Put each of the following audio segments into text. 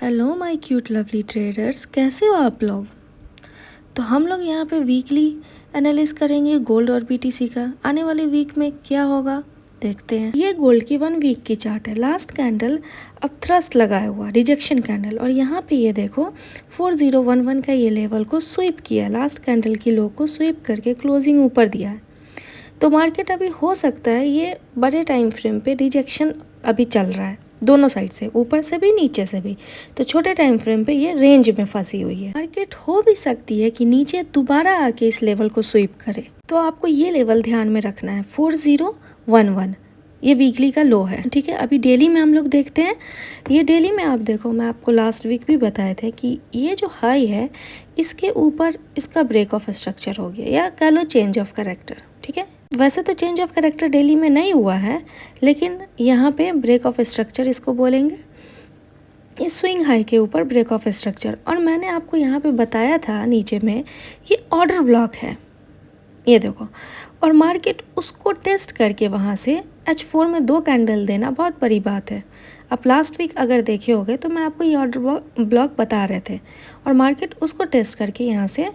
Hello my cute lovely traders, कैसे हो आप लोग। तो हम लोग यहाँ पे वीकली एनालिस करेंगे गोल्ड और बीटीसी का। आने वाले वीक में क्या होगा देखते हैं। ये गोल्ड की 1 वीक की चार्ट है। लास्ट कैंडल अब थ्रस्ट लगाया हुआ रिजेक्शन कैंडल, और यहाँ पे ये देखो 4011 का ये लेवल को स्वीप किया। लास्ट कैंडल की लो को स्वीप करके क्लोजिंग ऊपर दिया है। तो मार्केट अभी हो सकता है ये बड़े टाइम फ्रेम पे रिजेक्शन अभी चल रहा है, दोनों साइड से, ऊपर से भी नीचे से भी। तो छोटे टाइम फ्रेम पे ये रेंज में फंसी हुई है। मार्केट हो भी सकती है कि नीचे दोबारा आके इस लेवल को स्वीप करे। तो आपको ये लेवल ध्यान में रखना है 4011, ये वीकली का लो है। ठीक है, अभी डेली में हम लोग देखते हैं। ये डेली में आप देखो, मैं आपको लास्ट वीक भी बताए थे कि ये जो हाई है इसके ऊपर इसका ब्रेक ऑफ स्ट्रक्चर हो गया, या कह लो चेंज ऑफ कैरेक्टर। ठीक है, वैसे तो चेंज ऑफ कैरेक्टर डेली में नहीं हुआ है, लेकिन यहाँ पे ब्रेक ऑफ स्ट्रक्चर इसको बोलेंगे। इस स्विंग हाई के ऊपर ब्रेक ऑफ स्ट्रक्चर, और मैंने आपको यहाँ पे बताया था नीचे में ये ऑर्डर ब्लॉक है, ये देखो। और मार्केट उसको टेस्ट करके वहाँ से H4 में 2 कैंडल देना बहुत बड़ी बात है। आप लास्ट वीक अगर देखे होगे तो मैं आपको ये ऑर्डर ब्लॉक बता रहे थे, और मार्केट उसको टेस्ट करके यहाँ से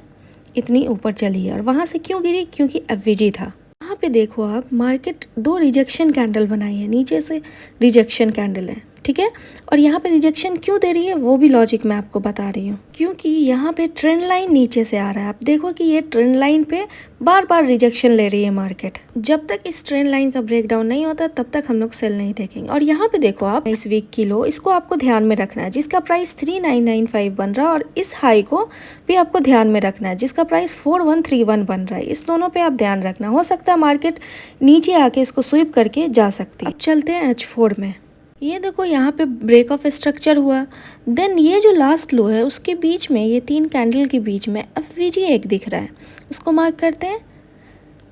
इतनी ऊपर चली है। और वहाँ से क्यों गिरी? क्योंकि FVG था। यहाँ पे देखो आप, मार्केट 2 रिजेक्शन कैंडल बनाई है, नीचे से रिजेक्शन कैंडल है। ठीक है, और यहाँ पे रिजेक्शन क्यों दे रही है वो भी लॉजिक मैं आपको बता रही हूँ। क्योंकि यहाँ पे ट्रेंड लाइन नीचे से आ रहा है। आप देखो कि ये ट्रेंड लाइन पे बार बार रिजेक्शन ले रही है मार्केट। जब तक इस ट्रेंड लाइन का ब्रेकडाउन नहीं होता तब तक हम लोग सेल नहीं देखेंगे। और यहाँ पे देखो आप, इस वीक की लो, इसको आपको ध्यान में रखना है, जिसका प्राइस 3995 बन रहा है। और इस हाई को भी आपको ध्यान में रखना है, जिसका प्राइस 4131 बन रहा है। इस दोनों पे आप ध्यान रखना। हो सकता है मार्केट नीचे आके इसको स्वीप करके जा सकती है। अब चलते हैं H4 में। ये देखो यहाँ पे ब्रेक ऑफ स्ट्रक्चर हुआ। देन ये जो लास्ट लो है उसके बीच में, ये 3 कैंडल के बीच में FVG एक दिख रहा है, उसको मार्क करते हैं।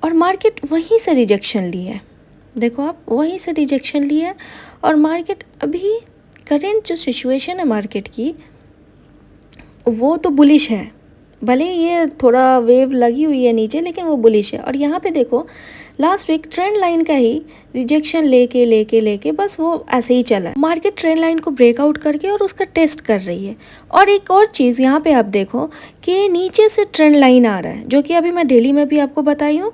और मार्केट वहीं से रिजेक्शन ली है, देखो आप, वहीं से रिजेक्शन ली है। और मार्केट अभी करेंट जो सिचुएशन है मार्केट की, वो तो बुलिश है। भले ये थोड़ा वेव लगी हुई है नीचे, लेकिन वो बुलिश है। और यहाँ पे देखो लास्ट वीक ट्रेंड लाइन का ही रिजेक्शन लेके बस वो ऐसे ही चला। मार्केट ट्रेंड लाइन को ब्रेकआउट करके और उसका टेस्ट कर रही है। और एक और चीज़ यहाँ पे आप देखो कि नीचे से ट्रेंड लाइन आ रहा है, जो कि अभी मैं डेली में भी आपको बताई हूँ।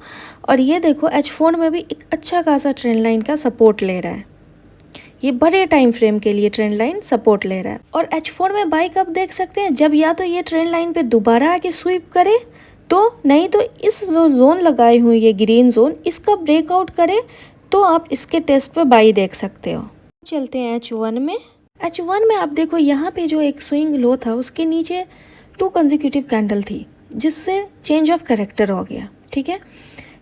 और ये देखो H4 में भी एक अच्छा खासा ट्रेंड लाइन का सपोर्ट ले रहा है। ये बड़े टाइम फ्रेम के लिए ट्रेंड लाइन सपोर्ट ले रहा है। और H4 में बाई कब देख सकते हैं? जब या तो ये ट्रेंड लाइन पे दोबारा आके स्वीप करे, तो नहीं तो इस जो जोन लगाई हुई ये ग्रीन जोन, इसका ब्रेकआउट करे तो आप इसके टेस्ट पे बाई देख सकते हो। चलते हैं H1 में। H1 में आप देखो यहाँ पे जो एक स्विंग लो था उसके नीचे 2 कंसेक्यूटिव कैंडल थी, जिससे चेंज ऑफ कैरेक्टर हो गया। ठीक है,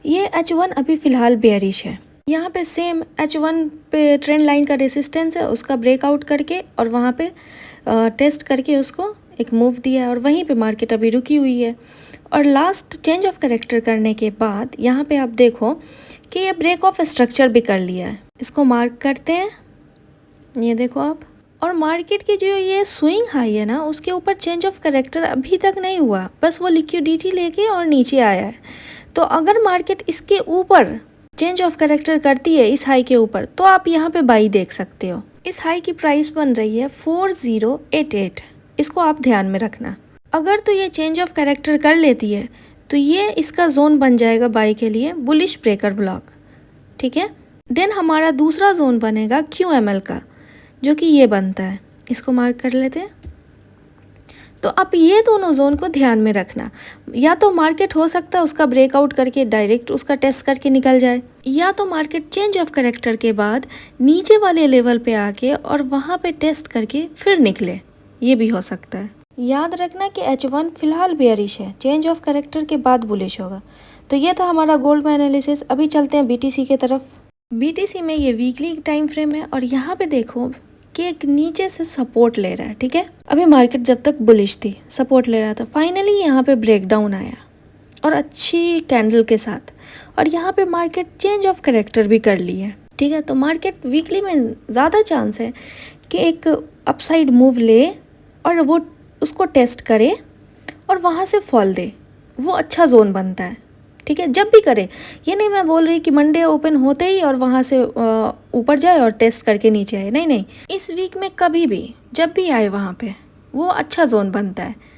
ये H1 अभी फिलहाल बेयरिश है। यहाँ पे सेम H1 पे ट्रेंड लाइन का रेसिस्टेंस है, उसका ब्रेकआउट करके और वहाँ पे टेस्ट करके उसको एक मूव दिया, और वहीं पे मार्केट अभी रुकी हुई है। और लास्ट चेंज ऑफ कैरेक्टर करने के बाद यहाँ पे आप देखो कि ये ब्रेक ऑफ स्ट्रक्चर भी कर लिया है। इसको मार्क करते हैं, ये देखो आप। और मार्केट की जो ये स्विंग हाई है ना, उसके ऊपर चेंज ऑफ कैरेक्टर अभी तक नहीं हुआ, बस वो लिक्विडिटी लेके और नीचे आया है। तो अगर मार्केट इसके ऊपर चेंज ऑफ कैरेक्टर करती है इस हाई के ऊपर, तो आप यहाँ पे बाई देख सकते हो। इस हाई की प्राइस बन रही है 4088, इसको आप ध्यान में रखना। अगर तो ये चेंज ऑफ कैरेक्टर कर लेती है तो ये इसका जोन बन जाएगा बाई के लिए, बुलिश ब्रेकर ब्लॉक। ठीक है, देन हमारा दूसरा जोन बनेगा QML का, जो कि ये बनता है, इसको मार्क कर लेते हैं। तो आप ये दोनों जोन को ध्यान में रखना। या तो मार्केट हो सकता है उसका ब्रेकआउट करके डायरेक्ट उसका टेस्ट करके निकल जाए, या तो मार्केट चेंज ऑफ कैरेक्टर के बाद नीचे वाले लेवल पे आके और वहाँ पे टेस्ट करके फिर निकले, ये भी हो सकता है। याद रखना कि H1 फिलहाल बेयरिश है, चेंज ऑफ कैरेक्टर के बाद बुलिश होगा। तो ये था हमारा गोल्ड में एनालिसिस। अभी चलते हैं BTC के तरफ। BTC में ये वीकली टाइम फ्रेम है, और यहाँ पे देखो कि एक नीचे से सपोर्ट ले रहा है। ठीक है, अभी मार्केट जब तक बुलिश थी सपोर्ट ले रहा था, फाइनली यहाँ पे ब्रेकडाउन आया और अच्छी कैंडल के साथ, और यहाँ पे मार्केट चेंज ऑफ कैरेक्टर भी कर ली है। ठीक है, तो मार्केट वीकली में ज़्यादा चांस है कि एक अपसाइड मूव ले और वो उसको टेस्ट करे और वहाँ से फॉल दे, वो अच्छा जोन बनता है। ठीक है, जब भी करे। ये नहीं मैं बोल रही कि मंडे ओपन होते ही और वहाँ से ऊपर जाए और टेस्ट करके नीचे आए, नहीं नहीं, इस वीक में कभी भी जब भी आए वहाँ पे वो अच्छा जोन बनता है।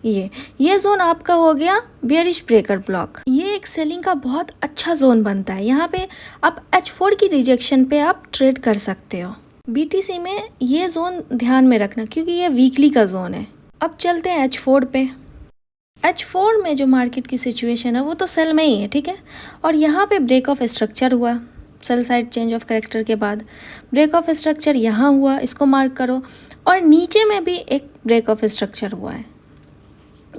ये जोन आपका हो गया बेयरिश ब्रेकर ब्लॉक। ये एक सेलिंग का बहुत अच्छा जोन बनता है। यहाँ पे आप H4 की रिजेक्शन पे आप ट्रेड कर सकते हो। BTC में ये जोन ध्यान में रखना क्योंकि ये वीकली का जोन है। अब चलते हैं H4 पे। H4 में जो मार्केट की सिचुएशन है वो तो सेल में ही है, ठीक है। और यहाँ पे ब्रेक ऑफ स्ट्रक्चर हुआ, sell side change of character के बाद ब्रेक ऑफ स्ट्रक्चर यहाँ हुआ, इसको मार्क करो। और नीचे में भी एक ब्रेक ऑफ स्ट्रक्चर हुआ है,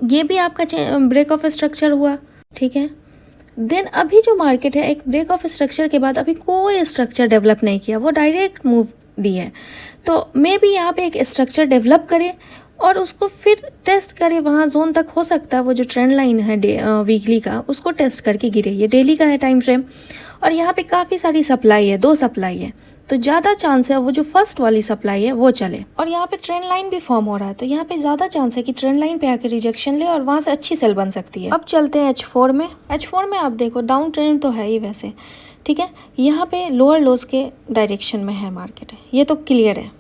ये भी आपका ब्रेक ऑफ स्ट्रक्चर हुआ, ठीक है। देन अभी जो मार्केट है एक ब्रेक ऑफ स्ट्रक्चर के बाद अभी कोई स्ट्रक्चर डेवलप नहीं किया, वो डायरेक्ट मूव दी है। तो मे बी यहाँ पे एक स्ट्रक्चर डेवलप करे और उसको फिर टेस्ट करे, वहाँ जोन तक हो सकता है वो जो ट्रेंड लाइन है वीकली का उसको टेस्ट करके गिरे। ये डेली का है टाइम फ्रेम और यहाँ पे काफ़ी सारी सप्लाई है, 2 सप्लाई है, तो ज़्यादा चांस है वो जो फर्स्ट वाली सप्लाई है वो चले। और यहाँ पे ट्रेंड लाइन भी फॉर्म हो रहा है, तो यहाँ पे ज़्यादा चांस है कि ट्रेंड लाइन पे आके रिजेक्शन ले और वहाँ से अच्छी सेल बन सकती है। अब चलते हैं H4 में। H4 में आप देखो डाउन ट्रेंड तो है ही वैसे, ठीक है। यहाँ पे लोअर लोज के डायरेक्शन में है मार्केट, ये तो क्लियर है,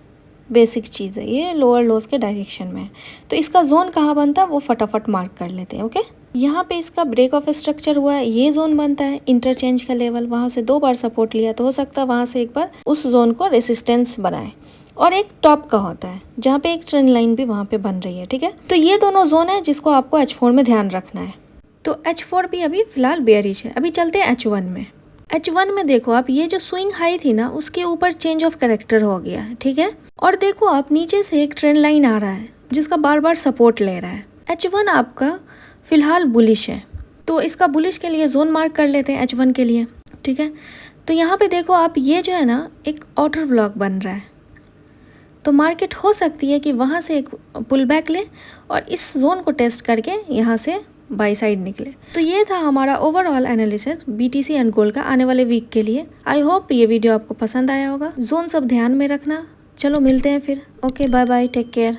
बेसिक चीज़ है, ये लोअर लोज के डायरेक्शन में है। तो इसका जोन कहाँ बनता है वो फटाफट मार्क कर लेते हैं, ओके। यहाँ पे इसका ब्रेक ऑफ स्ट्रक्चर हुआ है, ये जोन बनता है इंटरचेंज का लेवल, वहाँ से 2 बार सपोर्ट लिया तो हो सकता है वहाँ से एक बार उस जोन को रेसिस्टेंस बनाए। और एक टॉप का होता है जहाँ पे एक ट्रेंड लाइन भी वहाँ पे बन रही है, ठीक है। तो ये दोनों जोन है जिसको आपको H4 में ध्यान रखना है। तो H4 भी अभी फिलहाल बेयरिश है। अभी चलते हैं H1 में। H1 में देखो आप, ये जो स्विंग हाई थी ना उसके ऊपर चेंज ऑफ कैरेक्टर हो गया है, ठीक है। और देखो आप नीचे से एक ट्रेंड लाइन आ रहा है जिसका बार बार सपोर्ट ले रहा है। H1 आपका फिलहाल बुलिश है, तो इसका बुलिश के लिए जोन मार्क कर लेते हैं H1 के लिए, ठीक है। तो यहाँ पे देखो आप, ये जो है ना एक आउटर ब्लॉक बन रहा है, तो मार्केट हो सकती है कि वहाँ से एक पुल बैक ले और इस जोन को टेस्ट करके यहाँ से बाई साइड निकले। तो ये था हमारा overall analysis BTC and gold का आने वाले वीक के लिए। आई होप ये वीडियो आपको पसंद आया होगा। जोन सब ध्यान में रखना। चलो मिलते हैं फिर, okay, bye bye, take care.